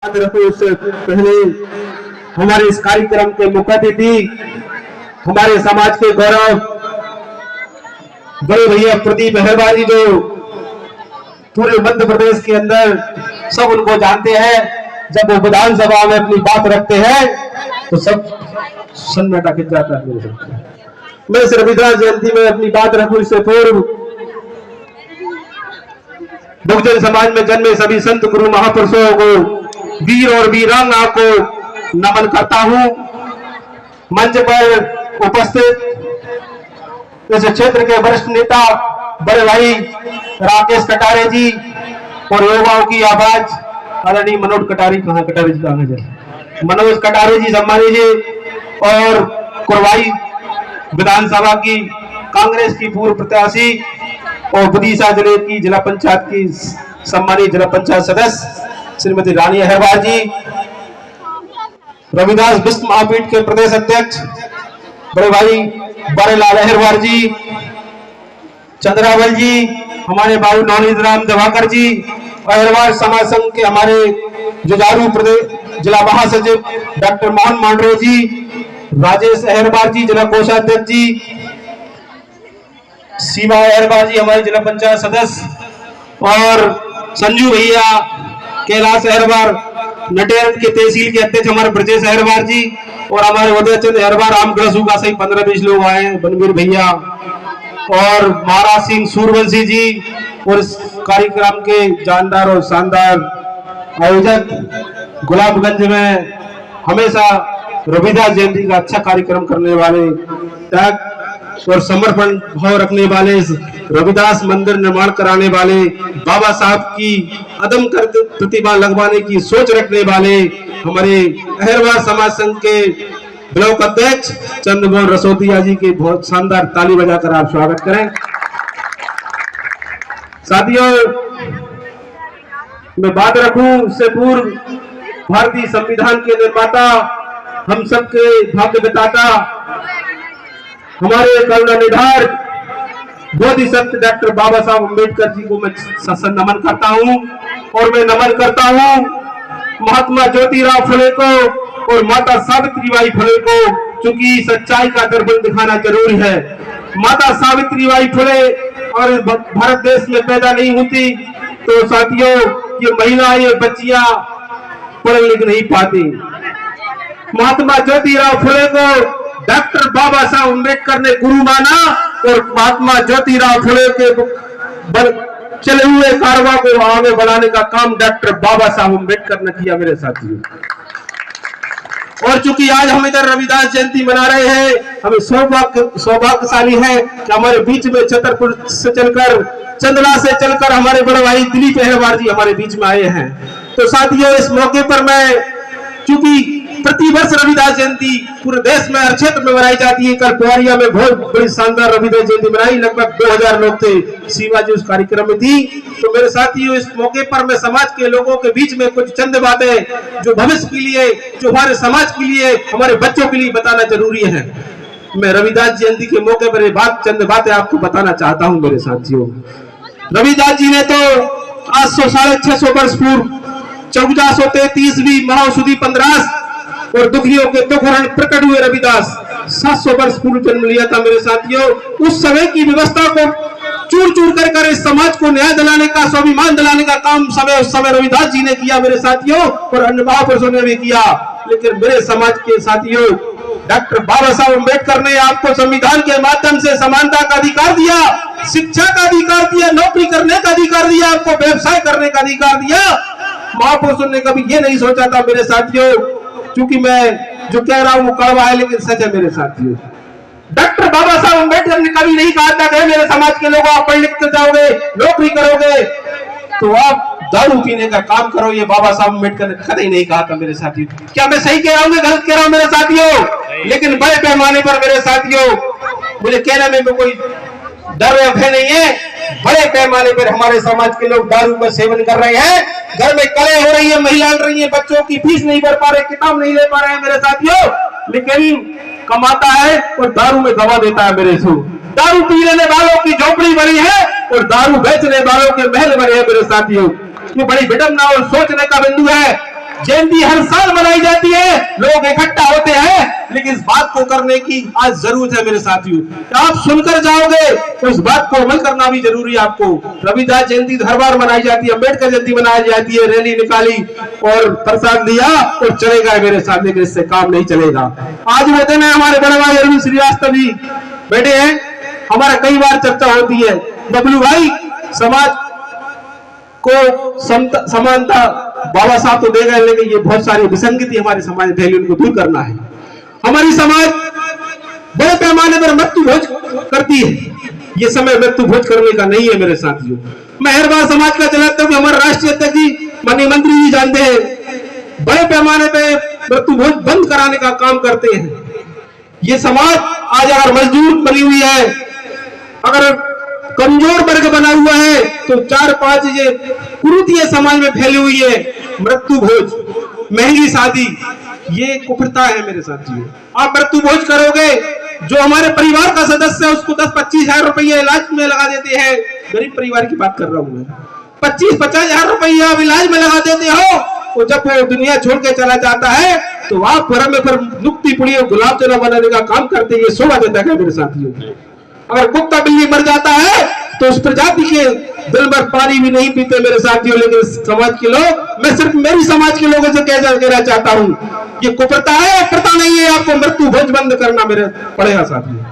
उससे पहले हमारे इस कार्यक्रम के मुख्य अतिथि हमारे समाज के गौरव बड़े भैया प्रदीप अहरवार जी, जो पूरे मध्य प्रदेश के अंदर सब उनको जानते हैं। जब वो विधानसभा में अपनी बात रखते हैं तो सब सन्नाटा खिंच जाता है। मेरे साथ मैं इस रविदास जयंती में अपनी बात रखूं इससे पूर्व बहुजन समाज में जन्मे सभी संत गुरु महापुरुषों को, वीर और वीरांगना को नमन करता हूं। मंच पर उपस्थित इस क्षेत्र के वरिष्ठ नेता बड़े भाई राकेश कटारे जी और युवाओं की आवाज आदरणीय मनोज कटारे जी कहाँ है? मनोज कटारे जी सम्मानित जी, और कुरवाई विधानसभा की कांग्रेस की पूर्व प्रत्याशी और विदिशा जिले की जिला पंचायत की सम्मानित जिला पंचायत सदस्य श्रीमती रानी अहरवार जी, रविदास विश्व महापीठ के प्रदेश अध्यक्ष बड़े भाई बड़ेलाल अहरवार जी, चंद्रावल जी, हमारे बाबू नवनीत राम दिवाकर जी, अहरवार समाज संघ के हमारे जुझारू प्रदेश जिला महासचिव डॉक्टर मोहन मांडरे जी, राजेश अहरवार जी जिला कोषाध्यक्ष जी, सीमा अहरवार जी हमारे जिला पंचायत सदस्य, और संजू भैया, कैलाश अहरवार, नटेर के तहसील के अध्यक्ष हमारे ब्रजेश अहरवार जी, और हमारे उदय चंद अहरवार रामगढ़सू का सही 15-20 लोग आए हैं, बनवीर भैया और महाराज सिंह सूरवंशी जी, और इस कार्यक्रम के जानदार और शानदार आयोजक गुलाबगंज में हमेशा रविदास जयंती का अच्छा कार्यक्रम करने वाले, त्याग और समर्पण भाव रखने वाले, रविदास मंदिर निर्माण कराने वाले, बाबा साहब की अदम प्रतिभा लगवाने की सोच रखने वाले हमारे अहरवार समाज संघ के ब्लॉक अध्यक्ष चंद्रमोहन रसोदिया जी के बहुत शानदार ताली बजाकर आप स्वागत करें। साथियों, मैं बात रखूं उससे पूर्व भारतीय संविधान के निर्माता, हम सबके भाग्य विधाता, हमारे करुणानिधान बोधिसत्व डॉक्टर बाबा साहब अम्बेडकर जी को मैं नमन करता हूं, और मैं नमन करता हूं महात्मा ज्योतिराव फुले को और माता सावित्रीबाई फुले को, क्योंकि सच्चाई का दर्पण दिखाना जरूरी है। माता सावित्रीबाई फुले और भारत देश में पैदा नहीं होती तो साथियों ये महिलाएं, ये बच्चियां पढ़ लिख नहीं पाती। महात्मा ज्योतिराव फुले को डॉक्टर बाबा साहब अम्बेडकर ने गुरु माना, और महात्मा ज्योतिराव फुले के चले हुए कारवां को आगे बढ़ाने का काम डॉक्टर बाबा साहब अम्बेडकर ने किया मेरे साथियों। और चूंकि आज हम इधर रविदास जयंती मना रहे हैं, हमें सौभाग्यशाली है कि हमारे बीच में छतरपुर से चलकर, चंदला से चलकर हमारे बड़े भाई दिलीप अहरवार जी हमारे बीच में आए हैं। तो साथियों, इस मौके पर मैं, चूंकि प्रतिवर्ष रविदास जयंती पूरे देश में हर क्षेत्र में मनाई जाती है, कल पुआरिया में बहुत बड़ी शानदार रविदास जयंती मनाई, लगभग 2000 लोग थे, सीमा जी उस कार्यक्रम में थी। तो मेरे साथियों, इस मौके पर मैं समाज के लोगों के बीच में कुछ चंद बातें जो भविष्य के लिए, जो हमारे समाज के लिए, हमारे बच्चों के लिए बताना जरूरी है। मैं रविदास जयंती के मौके पर चंद बातें आपको बताना चाहता हूँ मेरे साथियों। रविदास जी ने तो आज 650 वर्ष पूर्व 1433वीं महाऔषधि 15 और दुखियों के दुख हरण प्रकट हुए रविदास 700 वर्ष पूर्व जन्म लिया था मेरे साथियों। उस समय की व्यवस्था को चूर चूर कर इस समाज को न्याय दिलाने का, स्वाभिमान दिलाने का काम उस समय रविदास जी ने किया मेरे साथियों, और अन्य महापुरुषों ने भी किया। लेकिन मेरे समाज के साथियों, डॉक्टर बाबा साहब अम्बेडकर ने आपको संविधान के माध्यम से समानता का अधिकार दिया, शिक्षा का अधिकार दिया, नौकरी करने का अधिकार दिया, आपको व्यवसाय करने का अधिकार दिया। महापुरुषों ने कभी ये नहीं सोचा था मेरे साथियों, क्योंकि मैं जो कह रहा हूं वो कड़वा है लेकिन सच है मेरे साथियों। डॉक्टर बाबा साहब अम्बेडकर ने कभी नहीं कहा था कि मेरे समाज के लोग आप पढ़ लिख कर जाओगे, नौकरी करोगे तो आप दारू पीने का काम करो, ये बाबा साहब अम्बेडकर ने कभी नहीं कहा था मेरे साथियों। क्या मैं सही कह रहा हूँ, गलत कह रहा हूँ मेरे साथियों? लेकिन बड़े पैमाने पर मेरे साथियों, मुझे कहने में कोई डर या भय नहीं है, बड़े पैमाने पर हमारे समाज के लोग दारू का सेवन कर रहे हैं, घर में कलह हो रही है, महिलाएं लड़ रही है, बच्चों की फीस नहीं भर पा रहे, किताब नहीं ले पा रहे हैं मेरे साथियों, लेकिन कमाता है और दारू में दबा देता है मेरे सो। दारू पी लेने वालों की झोपड़ी बनी है और दारू बेचने वालों के महल बने हैं मेरे साथियों। ये बड़ी विडंबना और सोचने का बिंदु है। जयंती हर साल मनाई जाती है, लोग इकट्ठा होते हैं, लेकिन इस बात को करने की आज जरूरत है मेरे साथियों। आप सुनकर जाओगे तो इस बात को अमल करना भी जरूरी है आपको। रविदास जयंती हर बार मनाई जाती है, अम्बेडकर जयंती मनाई जाती है, रैली निकाली और प्रसाद दिया और चले गए मेरे साथ, लेकिन इससे काम नहीं चलेगा। आज वो दिन है, हमारे बड़े भाई अरविंद श्रीवास्तव जी बैठे हैं, हमारा कई बार चर्चा होती है, बबलू भाई समाज को समानता बाबा साहब तो दे गए, लेकिन ये बहुत सारी विसंगति हमारे समाज में फैली, उनको दूर करना है। हमारी समाज बड़े पैमाने पर मृत्यु भोज करती है, ये समय मृत्यु भोज करने का नहीं है मेरे साथियों। मैं हर बार समाज का चलाता हूँ, हमारे राष्ट्रीय अध्यक्ष जी माननीय मंत्री जी जानते हैं, बड़े पैमाने पे मृत्यु भोज बंद कराने का काम करते हैं। ये समाज आज अगर मजदूर बनी हुई है, अगर कमजोर वर्ग बना हुआ है, तो 4-5 ये कुरीतियां समाज में फैली हुई है, मृत्यु भोज, महंगी शादी, ये कुप्रथा है मेरे साथियों। आप मृत्यु भोज करोगे, जो हमारे परिवार का सदस्य है उसको 10-25 हजार रुपया इलाज में लगा देते हैं, गरीब परिवार की बात कर रहा हूं मैं, 25-50 हजार रुपया आप इलाज में लगा देते हो, और जब वो दुनिया छोड़ के चला जाता है तो आप घर में फिर नुक्ति पुड़ी और गुलाब जामुन बनाने का काम करते हैं, ये शोभा देता है मेरे साथियों। अगर कुत्ता बिल्ली मर जाता है तो उस प्रजाति के दिल भर पानी भी नहीं पीते मेरे साथियों, लेकिन समाज के लोग, मैं सिर्फ मेरी समाज के लोगों से कहना चाहता हूं, ये कुप्रथा है, प्रथा नहीं है, आपको मृत्यु भोज बंद करना मेरे पड़ेगा साथियों।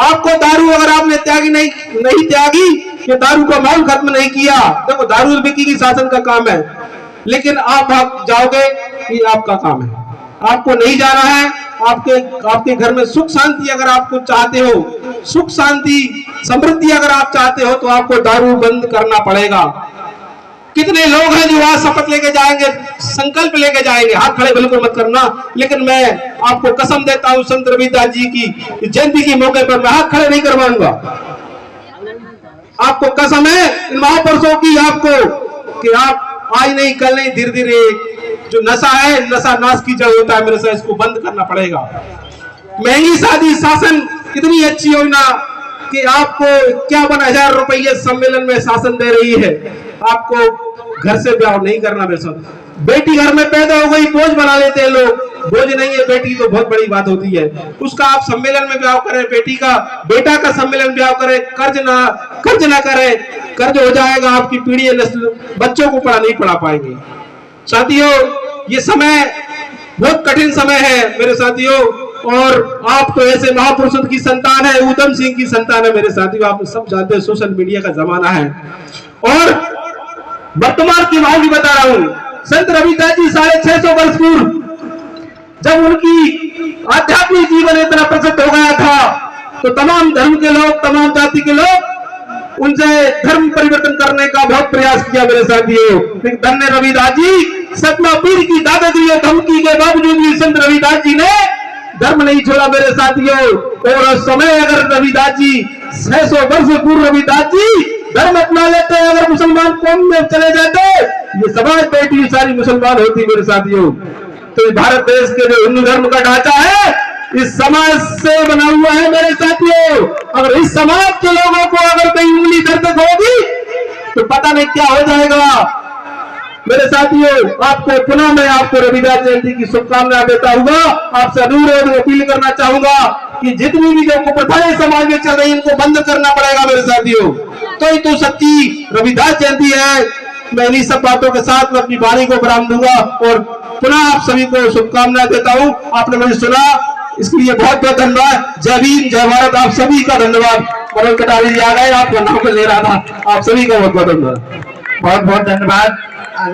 आपको दारू अगर आपने त्यागी नहीं त्यागी, ये दारू का माहौल खत्म नहीं किया, देखो दारू बिकेगी, शासन का काम है, लेकिन आप भाग जाओगे, ये आपका काम है, आपको नहीं जाना है। आपके घर में सुख शांति अगर आपको चाहते हो, सुख शांति समृद्धि अगर आप चाहते हो, तो आपको दारू बंद करना पड़ेगा। कितने लोग हैं जो आज शपथ लेके जाएंगे, संकल्प लेके जाएंगे, हाथ खड़े बिल्कुल मत करना, लेकिन मैं आपको कसम देता हूं संत रविदास जी की जयंती के मौके पर मैं हाथ खड़े नहीं करवाऊंगा। आपको कसम है इन महापुरुषों की, आपको कि आप आज नहीं कल नहीं, धीरे धीरे जो नशा है, नशा नाश की जड़ होता है मेरे साथ, इसको बंद करना पड़ेगा। महंगी शादी, शासन इतनी अच्छी योजना कि आपको 51,000 रुपये सम्मेलन में शासन दे रही है, आपको घर से ब्याह नहीं करना मेरे साथ। बेटी घर में पैदा हो गई, बोझ बना लेते हैं लोग, बोझ नहीं है बेटी तो बहुत बड़ी बात होती है, उसका आप सम्मेलन में ब्याह करें, बेटा का सम्मेलन ब्याह करें, कर्ज ना करें, कर्ज हो जाएगा, आपकी पीढ़ी नस्ल बच्चों को नहीं पढ़ा पाएंगे। साथियों, ये समय बहुत कठिन समय है मेरे साथियों, और आप तो ऐसे महापुरुषों की संतान है, ऊधम सिंह की संतान है मेरे साथियों, आप सब जानते हैं सोशल मीडिया का जमाना है। और वर्तमान की माहौल भी बता रहा हूं, संत रविदास जी 650 वर्ष पूर्व जब उनकी आध्यात्मिक जीवन इतना प्रसिद्ध हो गया था, तो तमाम धर्म के लोग, तमाम जाति के लोग उनसे धर्म परिवर्तन करने का बहुत प्रयास किया मेरे साथियों। धन्य रविदास जी, सतमा पीर की दादागिरी और धमकी के बावजूद भी संत रविदास जी ने धर्म नहीं छोड़ा मेरे साथियों। और उस समय अगर रविदास जी 600 वर्ष पूर्व रविदास जी धर्म अपना लेते, अगर मुसलमान कौम में चले जाते, ये समाज बेटी सारी मुसलमान होती मेरे साथियों। तो भारत देश के जो हिंदू धर्म का ढांचा है, इस समाज से बना हुआ है मेरे साथियों। अगर इस समाज के लोगों को अगर कहीं उंगली दर्द होगी तो पता नहीं क्या हो जाएगा मेरे साथियों। आपको पुनः मैं आपको रविदास जयंती की शुभकामनाएं देता हुआ आपसे अनुरोध अपील करना चाहूंगा कि जितनी भी जो कुप्रथाएं समाज में चल रही है, इनको बंद करना पड़ेगा मेरे साथियों। तो सच्ची रविदास जयंती है। मैं इन्हीं सब बातों के साथ मैं अपनी वाणी को विराम दूंगा और पुनः आप सभी को शुभकामनाएं देता हूं। आपने मुझे सुना, इसके लिए बहुत बहुत धन्यवाद। जय भीम, जय भारत, आप सभी का धन्यवाद। मनोज कटारी जी आ गए, आपका नाम ले रहा था, आप सभी का बहुत बहुत धन्यवाद। बहुत बहुत धन्यवाद।